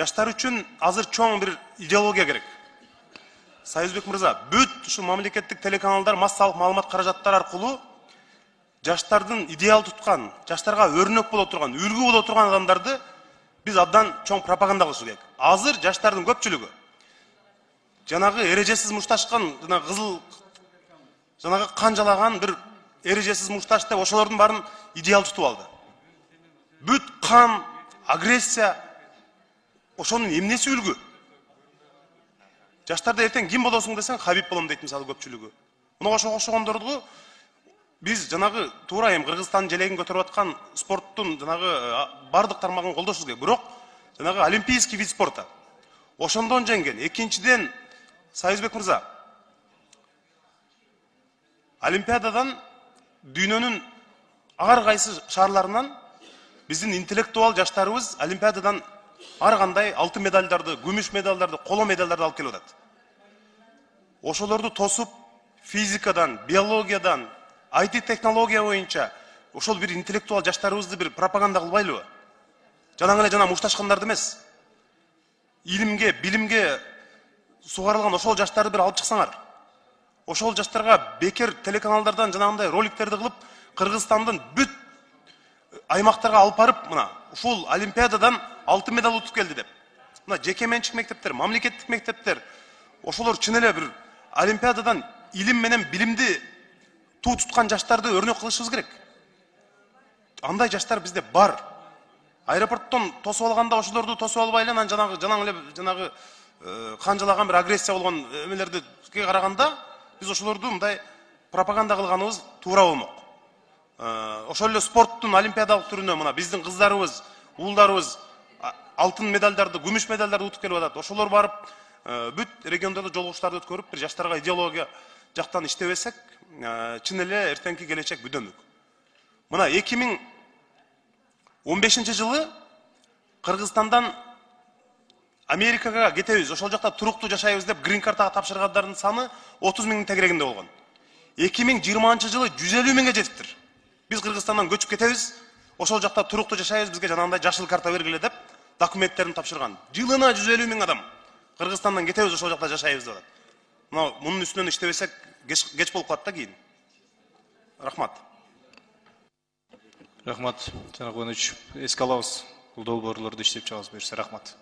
жаштар үчүн азыр чоң бир идеология керек. Союзбек мырза, бүт ушу мамлекеттик телеканалдар массалык маалымат каражаттары аркылуу жаштардын идеал туткан, жаштарга өрнөк боло турган, үлгү боло турган адамдарды биз абдан чоң пропаганда кылыш керек. Азыр жаштардын көпчүлүгү жанагы эрежесиз мушташкан, жана кызыл, жанагы канжалаган бир эрежесиз мушташ деп ошолордун баарын идеал тутуп алды. Бүт кан, агрессия, ошонун эмнеси үлгү? Жаштарда эртең ким болосуң десең, Хабиб болом дейт мисалы көпчүлүгү. Мына ошого окшогондорду биз жанагы туура эми Кыргызстандын желегин көтөрүп аткан спорттун жанагы бардык тармагын колдошубуз керек. Бирок жанагы олимпийский вид спорта ошондон жеңген. Экинчиден, Союзбек мырза, Олимпиададан дүйнөнүн ар кайсы шаарларынан биздин интеллектуал жаштарыбыз Олимпиададан ар кандай алтын медалдарды, күмүш медалдарды, коло медалдарды алып келип атат. Ошолорду тосуп, физикадан, биологиядан, IT технология боюнча ошол бир интеллектуал жаштарыбызды бир пропаганда кылбайлыбы? Жанагы эле жана мушташкандарды эмес. Илимге, билимге сугарылган ошол жаштарды бир алып чыксаңар. Ошол жаштарга бекер телеканалдардан жанагындай роликтерди кылып, Кыргызстандын бүт аймактарга алып барып, мына ушул Олимпиададан алтын медаль утуп келди деп. Мына жеке менчик мектептер, мамлекеттик мектептер, ошолор чын эле бир Олимпиададан илим менен билимди туу туткан жаштарды өрнөк кылышыбыз керек. Андай жаштар бизде бар. Аэропорттон тосуп алганда ошолорду тосуп албай эле жанагы канжалаган бир агрессия болгон эмелерди караганда биз ошолорду мындай пропаганда кылганыбыз туура болмок. Ошол эле спорттун олимпиадалык түрүнө мына биздин кыздарыбыз, уулдарыбыз алтын медалдарды, күмүш медалдарды утуп келип атат. Ошолор барып бүт региондордо жолугуштарды өткөрүп, бир жаштарга идеология жактан иштебесек, чын эле эртеңки келечек бүдөмүк. Мына 2015 жылы Кыргызстандан Америкага кетебиз, ошол жакта туруктуу жашайбыз деп грин картага тапшыргандардын саны 30 миңдин тегерегинде болгон. 2020 жылы 150 миңге жетиптир. Биз Кыргызстандан көчүп кетебиз, ошол жакта туруктуу жашайбыз, бизге жанагындай жашыл карта бергиле деп документтерин тапшырган. Жылына 150 миң адам Кыргызстандан кетебиз, ошол жакта жашайбыз деп атат. Мына мунун үстүнөн иштебесек кеч болуп калат да кийин. Рахмат. Рахмат, Жанар Кубанович. Эске алабыз. Бул долбоорлорду иштеп чыгабыз буюрса. Рахмат.